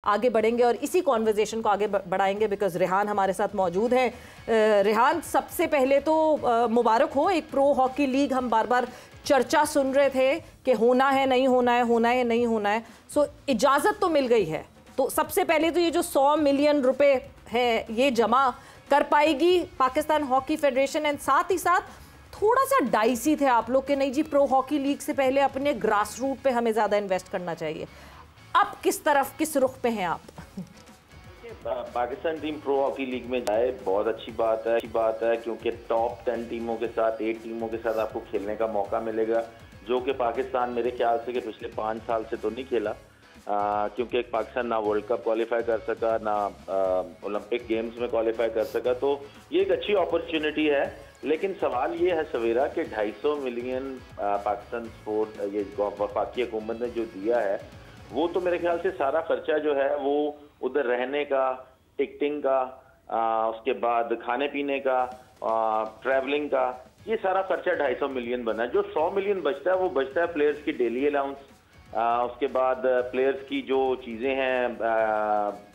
आगे बढ़ेंगे और इसी कॉन्वर्जेशन को आगे बढ़ाएंगे बिकॉज रेहान हमारे साथ मौजूद हैं। रेहान, सबसे पहले तो मुबारक हो, एक प्रो हॉकी लीग हम बार बार चर्चा सुन रहे थे कि होना है नहीं होना है, होना है नहीं होना है, सो इजाज़त तो मिल गई है। तो सबसे पहले तो ये जो 100 मिलियन रुपए है ये जमा कर पाएगी पाकिस्तान हॉकी फेडरेशन, एंड साथ ही साथ थोड़ा सा डाइसी थे आप लोग के नहीं जी प्रो हॉकी लीग से पहले अपने ग्रास रूट पे हमें ज़्यादा इन्वेस्ट करना चाहिए, अब किस तरफ किस रुख पे हैं आप? Pakistan team pro hockey league में जाए बहुत अच्छी बात है क्योंकि टॉप 10 टीमों के साथ 8 टीमों के साथ आपको खेलने का मौका मिलेगा, जो कि पाकिस्तान मेरे ख्याल से कि पिछले 5 साल से तो नहीं खेला, क्योंकि पाकिस्तान ना वर्ल्ड कप क्वालिफाई कर सका ना ओलंपिक गेम्स में क्वालिफाई कर सका। तो ये एक अच्छी अपॉर्चुनिटी है, लेकिन सवाल ये है सवेरा कि 250 मिलियन पाकिस्तान स्पोर्ट ये वफाकी हुकूमत ने जो दिया है वो तो मेरे ख्याल से सारा खर्चा जो है वो उधर रहने का, टिकटिंग का, उसके बाद खाने पीने का, ट्रैवलिंग का, ये सारा खर्चा 250 मिलियन बना है। जो 100 मिलियन बचता है वो बचता है प्लेयर्स की डेली अलाउंस, उसके बाद प्लेयर्स की जो चीज़ें हैं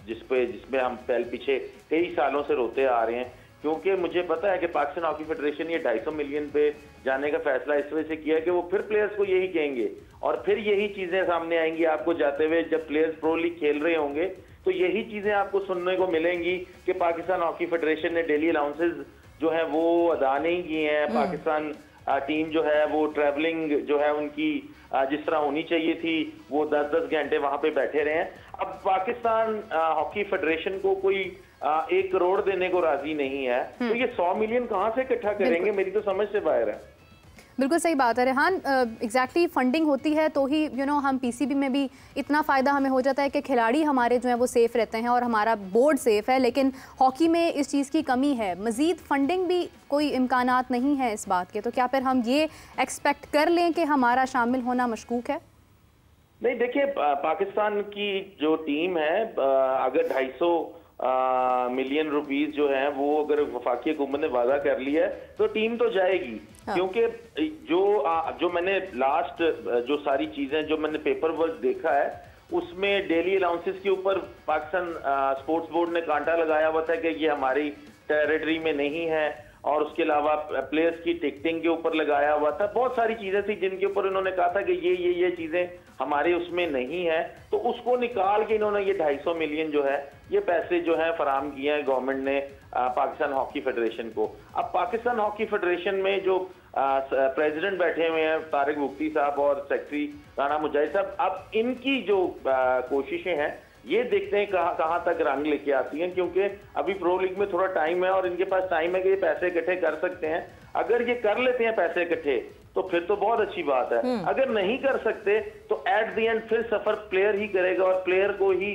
जिसमें हम पहले पीछे कई सालों से रोते आ रहे हैं, क्योंकि मुझे पता है कि पाकिस्तान हॉकी फेडरेशन ये 250 मिलियन पे जाने का फैसला इस वजह से किया कि वो फिर प्लेयर्स को यही कहेंगे और फिर यही चीज़ें सामने आएंगी आपको जाते हुए, जब प्लेयर्स प्रो लीग खेल रहे होंगे तो यही चीज़ें आपको सुनने को मिलेंगी कि पाकिस्तान हॉकी फेडरेशन ने डेली अलाउंसेस जो है वो अदा नहीं किए हैं, पाकिस्तान टीम जो है वो ट्रैवलिंग जो है उनकी जिस तरह होनी चाहिए थी वो 10-10 घंटे वहां पे बैठे रहे हैं। अब पाकिस्तान हॉकी फेडरेशन को कोई 1 करोड़ देने को राजी नहीं है, तो ये 100 मिलियन कहां से इकट्ठा करेंगे, मेरी तो समझ से बाहर है। बिल्कुल सही बात है रेहान, एग्जैक्टली फंडिंग होती है तो ही हम पीसीबी में भी इतना फ़ायदा हमें हो जाता है कि खिलाड़ी हमारे जो हैं वो सेफ़ रहते हैं और हमारा बोर्ड सेफ़ है, लेकिन हॉकी में इस चीज़ की कमी है, मज़ीद फंडिंग भी कोई इम्कानात नहीं है इस बात के, तो क्या फिर हम ये एक्सपेक्ट कर लें कि हमारा शामिल होना मशकूक है? नहीं, देखिए पाकिस्तान की जो टीम है अगर 250 मिलियन रुपीस जो है वो अगर वफाकी हुकूमत ने वादा कर लिया है तो टीम तो जाएगी। हाँ। क्योंकि जो मैंने लास्ट जो सारी चीजें जो मैंने पेपर वर्क देखा है उसमें डेली अलाउंसेस के ऊपर पाकिस्तान स्पोर्ट्स बोर्ड ने कांटा लगाया हुआ था कि ये हमारी टेरिटरी में नहीं है, और उसके अलावा प्लेयर्स की टिकटिंग के ऊपर लगाया हुआ था, बहुत सारी चीजें थी जिनके ऊपर इन्होंने कहा था कि ये चीजें हमारे उसमें नहीं है, तो उसको निकाल के इन्होंने ये 250 मिलियन जो है ये पैसे जो है फराहम किए हैं गवर्नमेंट ने पाकिस्तान हॉकी फेडरेशन को। अब पाकिस्तान हॉकी फेडरेशन में जो प्रेसिडेंट बैठे हुए हैं तारिक मुफ्ती साहब और सेक्रेटरी राना मुजाहिद साहब, अब इनकी जो कोशिशें हैं ये देखते हैं कहाँ तक रंग लेके आती हैं, क्योंकि अभी प्रो लीग में थोड़ा टाइम है और इनके पास टाइम है कि ये पैसे इकट्ठे कर सकते हैं। अगर ये कर लेते हैं पैसे इकट्ठे तो फिर तो बहुत अच्छी बात है, अगर नहीं कर सकते तो एट द एंड फिर सफर प्लेयर ही करेगा और प्लेयर को ही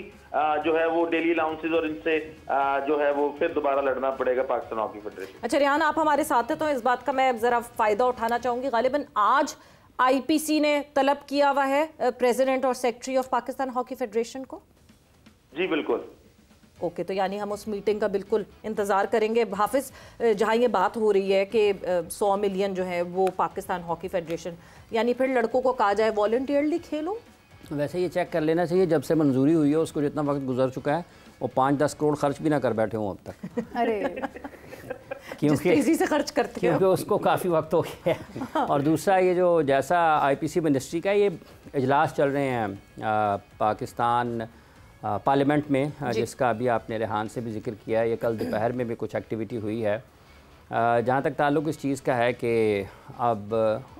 जो है वो डेली अलाउंसेस और इनसे जो है वो फिर दोबारा लड़ना पड़ेगा पाकिस्तान हॉकी फेडरेशन। अच्छा रेहान, आप हमारे साथ हैं तो इस बात का मैं जरा फायदा उठाना चाहूंगी। गालिबन आज आईपीसी ने तलब किया हुआ है प्रेसिडेंट और secretary of Pakistan hockey federation को। जी बिल्कुल। ओके, तो यानी हम उस मीटिंग का बिल्कुल इंतज़ार करेंगे। हाफिज, जहाँ ये बात हो रही है कि 100 मिलियन जो है वो पाकिस्तान हॉकी फेडरेशन, यानी फिर लड़कों को कहा जाए वॉलंटियरली खेलो? वैसे ये चेक कर लेना चाहिए जब से मंजूरी हुई है उसको जितना वक्त गुजर चुका है वो 5-10 करोड़ खर्च भी ना कर बैठे हों अब तक। अरे क्योंकि तेजी से खर्च करते हैं, क्योंकि उसको काफ़ी वक्त हो गया है। और दूसरा ये जो जैसा आईपीसी मिनिस्ट्री का ये इजलास चल रहे हैं पाकिस्तान पार्लियामेंट में, जिसका अभी आपने रेहान से भी जिक्र किया है, ये कल दोपहर में भी कुछ एक्टिविटी हुई है। जहाँ तक ताल्लुक़ इस चीज़ का है कि अब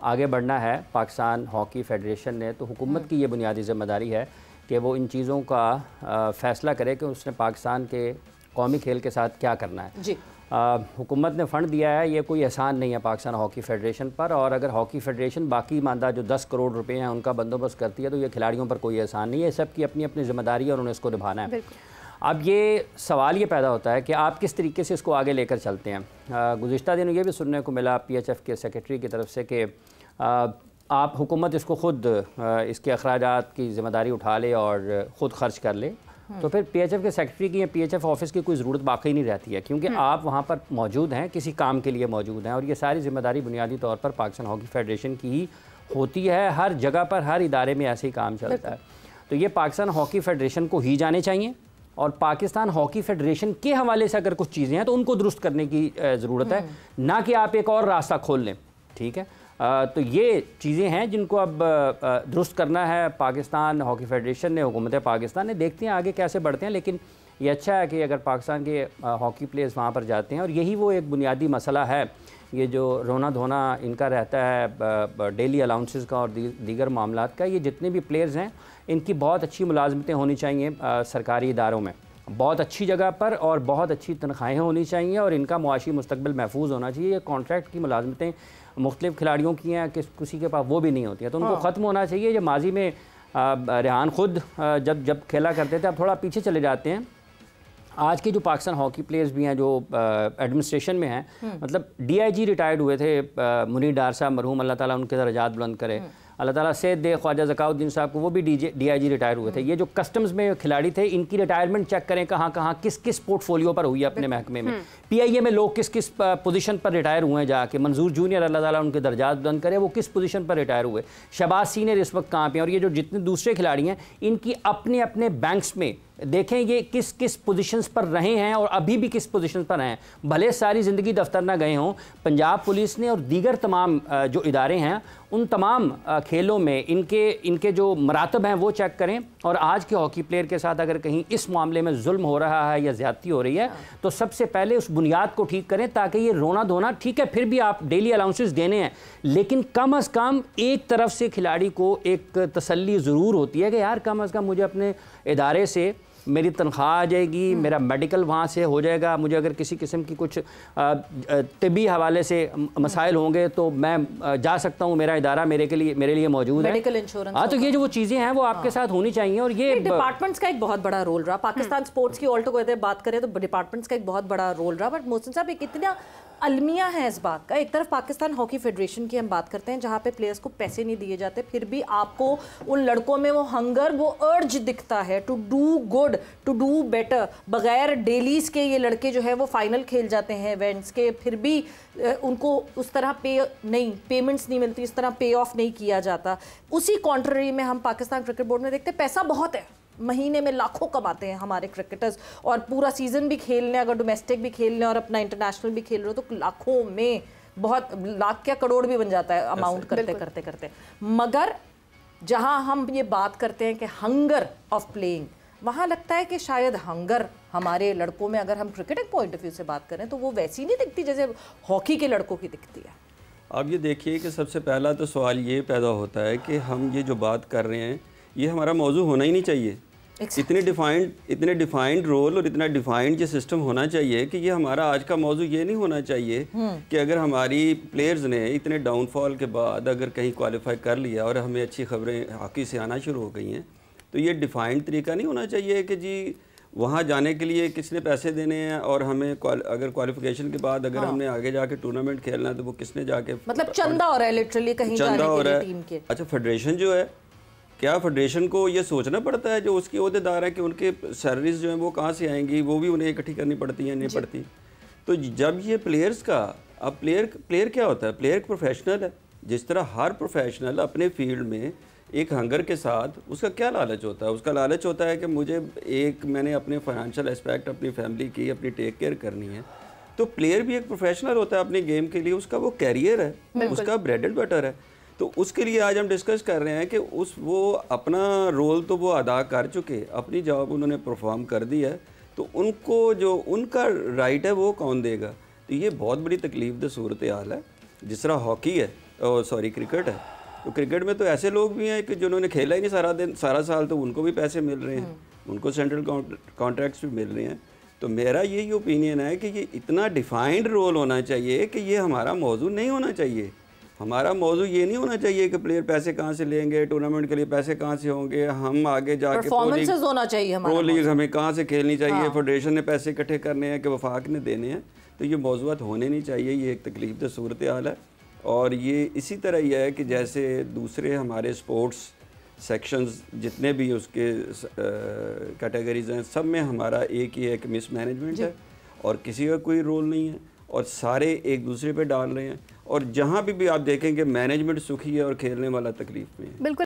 आगे बढ़ना है पाकिस्तान हॉकी फेडरेशन ने, तो हुकूमत की ये बुनियादी ज़िम्मेदारी है कि वो इन चीज़ों का फ़ैसला करे कि उसने पाकिस्तान के कौमी खेल के साथ क्या करना है। जी हुकूमत ने फ़ंड दिया है, ये कोई एहसान नहीं है पाकिस्तान हॉकी फेडरेशन पर, और अगर हॉकी फेडरेशन बाकी मानदा जो 10 करोड़ रुपए हैं उनका बंदोबस्त करती है तो ये खिलाड़ियों पर कोई एहसान नहीं है, सबकी अपनी अपनी ज़िम्मेदारी है और उन्हें इसको निभाना है। अब ये सवाल ये पैदा होता है कि आप किस तरीके से इसको आगे लेकर चलते हैं। गुज़िश्ता दिनों ये भी सुनने को मिला PHF के सेक्रेटरी की तरफ से कि आप हुकूमत इसको ख़ुद इसके अखराजात की ज़िम्मेदारी उठा ले और ख़ुद खर्च कर ले, तो फिर PHF के सेक्रेटरी की या PHF ऑफिस की कोई ज़रूरत बाकी नहीं रहती है, क्योंकि आप वहाँ पर मौजूद हैं, किसी काम के लिए मौजूद हैं, और ये सारी ज़िम्मेदारी बुनियादी तौर पर पाकिस्तान हॉकी फेडरेशन की ही होती है। हर जगह पर हर इदारे में ऐसे ही काम चलता है। तो ये पाकिस्तान हॉकी फेडरेशन को ही जाने चाहिए, और पाकिस्तान हॉकी फेडरेशन के हवाले से अगर कुछ चीज़ें हैं तो उनको दुरुस्त करने की ज़रूरत है, ना कि आप एक और रास्ता खोल लें। ठीक है, तो ये चीज़ें हैं जिनको अब दुरुस्त करना है पाकिस्तान हॉकी फेडरेशन ने, हुकूमत पाकिस्तान ने। देखते हैं आगे कैसे बढ़ते हैं, लेकिन ये अच्छा है कि अगर पाकिस्तान के हॉकी प्लेयर्स वहाँ पर जाते हैं। और यही वो एक बुनियादी मसला है, ये जो रोना धोना इनका रहता है डेली अलाउंसेस का और दीगर मामलात का। ये जितने भी प्लेयर्स हैं इनकी बहुत अच्छी मुलाजमतें होनी चाहिए सरकारी इदारों में, बहुत अच्छी जगह पर, और बहुत अच्छी तनख्वाहें होनी चाहिए, और इनका मुआशी मुस्तकबिल महफूज होना चाहिए। ये कॉन्ट्रैक्ट की मुलाजमतें मुख्तलिफ खिलाड़ियों की हैं, किसी के पास वो भी नहीं होती हैं, तो उनको ख़त्म होना चाहिए। जो माजी में रेहान खुद जब खेला करते थे, अब थोड़ा पीछे चले जाते हैं। आज के जो पाकिस्तान हॉकी प्लेयर्स भी हैं जो एडमिनिस्ट्रेशन में हैं, मतलब DIG रिटायर्ड हुए थे मुनीर डार साहब मरहूम, अल्लाह ताला उनके दर्जात बुलंद करे, अल्लाह ताला से दे। ख्वाजा ज़काउद्दीन साहब को वो भी DIG रिटायर हुए थे। ये जो कस्टम्स में खिलाड़ी थे, इनकी रिटायरमेंट चेक करें कहाँ कहाँ किस किस पोर्टफोलियो पर हुई है अपने महकमे में। PIA में लोग किस किस पोजीशन पर रिटायर हुए हैं जाके। मंजूर जूनियर अल्लाह ताला उनके दर्जात बुलंद करे, वो किस पोजीशन पर रिटायर हुए। शहबाज सीनियर इस वक्त कहाँ पे हैं। और ये जो जितने दूसरे खिलाड़ी हैं, इनकी अपने अपने बैंक्स में देखें ये किस किस पोजीशंस पर रहे हैं और अभी भी किस पोजीशन पर हैं। भले सारी ज़िंदगी दफ्तर ना गए हों, पंजाब पुलिस ने और दीगर तमाम जो इदारे हैं उन तमाम खेलों में इनके जो मरातब हैं वो चेक करें। और आज के हॉकी प्लेयर के साथ अगर कहीं इस मामले में जुल्म हो रहा है या ज़्यादती हो रही है, तो सबसे पहले उस बुनियाद को ठीक करें, ताकि ये रोना धोना, ठीक है फिर भी आप डेली अलाउंसेस देने हैं, लेकिन कम अज़ कम एक तरफ से खिलाड़ी को एक तसल्ली ज़रूर होती है कि यार कम अज़ कम मुझे अपने इदारे से मेरी तनख्वाह आ जाएगी, मेरा मेडिकल वहाँ से हो जाएगा, मुझे अगर किसी किस्म की कुछ तिबी हवाले से मसाइल होंगे तो मैं जा सकता हूँ, मेरा इदारा मेरे लिए मौजूद है, मेडिकल इंश्योरेंस। हाँ, तो ये जो वो चीज़ें हैं वो आपके साथ होनी चाहिए। और ये डिपार्टमेंट्स का एक बहुत बड़ा रोल रहा पाकिस्तान स्पोर्ट्स की ऑल टुगेदर बात करें तो डिपार्टमेंट्स का एक बहुत बड़ा रोल रहा। बट मोहसिन साहब, एक इतना अलमिया है इस बात का, एक तरफ पाकिस्तान हॉकी फेडरेशन की हम बात करते हैं जहाँ पे प्लेयर्स को पैसे नहीं दिए जाते, फिर भी आपको उन लड़कों में वो हंगर, वो अर्ज दिखता है to do good, to do better. बगैर डेलीज के ये लड़के जो है वो फाइनल खेल जाते हैं इवेंट्स के, फिर भी उनको उस तरह पेमेंट्स नहीं मिलती, इस तरह पे ऑफ नहीं किया जाता। उसी कॉन्ट्ररी में हम पाकिस्तान क्रिकेट बोर्ड में देखते हैं पैसा बहुत है, महीने में लाखों कमाते हैं हमारे क्रिकेटर्स, और पूरा सीजन भी खेल लें, अगर डोमेस्टिक भी खेल लें और अपना इंटरनेशनल भी खेल रहे हो तो लाखों में, बहुत लाख क्या करोड़ भी बन जाता है अमाउंट करते करते। मगर जहां हम ये बात करते हैं कि हंगर ऑफ प्लेइंग, वहाँ लगता है कि शायद हंगर हमारे लड़कों में, अगर हम क्रिकेटिंग पॉइंट ऑफ व्यू से बात करें तो वो वैसी नहीं दिखती जैसे हॉकी के लड़कों की दिखती है। अब ये देखिए कि सबसे पहला तो सवाल ये पैदा होता है कि हम ये जो बात कर रहे हैं ये हमारा मौजू होना ही नहीं चाहिए। इतने डिफाइंड रोल और इतना डिफाइंड ये सिस्टम होना चाहिए कि ये हमारा आज का मौजू ये नहीं होना चाहिए कि अगर हमारी प्लेयर्स ने इतने डाउनफॉल के बाद अगर कहीं क्वालिफाई कर लिया और हमें अच्छी खबरें हॉकी से आना शुरू हो गई हैं, तो ये डिफाइंड तरीका नहीं होना चाहिए कि जी वहाँ जाने के लिए किसने पैसे देने हैं और हमें अगर क्वालिफिकेशन के बाद अगर हमने आगे जाके टूर्नामेंट खेलना है तो वो किसने जाके, मतलब चंदा हो रहा है लिटरली कहीं चंदा हो रहा है टीम के। अच्छा, फेडरेशन जो है, क्या फेडरेशन को ये सोचना पड़ता है जो उसके ओहदेदार हैं कि उनके सैलरीज जो हैं वो कहाँ से आएंगी, वो भी उन्हें इकट्ठी करनी पड़ती हैं, नहीं पड़ती। तो जब ये प्लेयर्स का, अब प्लेयर क्या होता है, प्लेयर प्रोफेशनल है, जिस तरह हर प्रोफेशनल अपने फील्ड में एक हंगर के साथ, उसका क्या लालच होता है, उसका लालच होता है कि मैंने अपने फाइनेंशियल एस्पेक्ट, अपनी फैमिली की, अपनी टेक केयर करनी है। तो प्लेयर भी एक प्रोफेशनल होता है अपने गेम के लिए, उसका वो कैरियर है, उसका ब्रेड एंड बटर है। तो उसके लिए आज हम डिस्कस कर रहे हैं कि वो अपना रोल तो वो अदा कर चुके, अपनी जॉब उन्होंने परफॉर्म कर दी है, तो उनको जो उनका राइट है वो कौन देगा। तो ये बहुत बड़ी तकलीफ दह सूरत हाल है। जिस तरह हॉकी है, क्रिकेट है, तो क्रिकेट में तो ऐसे लोग भी हैं कि जिन्होंने खेला ही नहीं सारा साल, तो उनको भी पैसे मिल रहे हैं, उनको सेंट्रल कॉन्ट्रैक्ट्स भी मिल रहे हैं। तो मेरा यही ओपिनियन है कि ये इतना डिफाइंड रोल होना चाहिए कि ये हमारा मौजू नहीं होना चाहिए। हमारा मौजू ये नहीं होना चाहिए कि प्लेयर पैसे कहाँ से लेंगे, टूर्नामेंट के लिए पैसे कहाँ से होंगे, हम आगे जाके परफॉर्मेंसेस होना चाहिए, प्रो लीग हमें कहाँ से खेलनी चाहिए, फेडरेशन ने पैसे इकट्ठे करने हैं कि वफाक ने देने हैं। तो ये मौजूद होने नहीं चाहिए। ये एक तकलीफ दह सूरत हाल है। और ये इसी तरह ही है कि जैसे दूसरे हमारे स्पोर्ट्स सेक्शंस जितने भी उसके कैटेगरीज हैं, सब में हमारा एक ही है कि मिसमैनेजमेंट है और किसी का कोई रोल नहीं है और सारे एक दूसरे पे डाल रहे हैं। और जहाँ भी आप देखेंगे मैनेजमेंट सुखी है और खेलने वाला तकलीफ में है। बिल्कुल।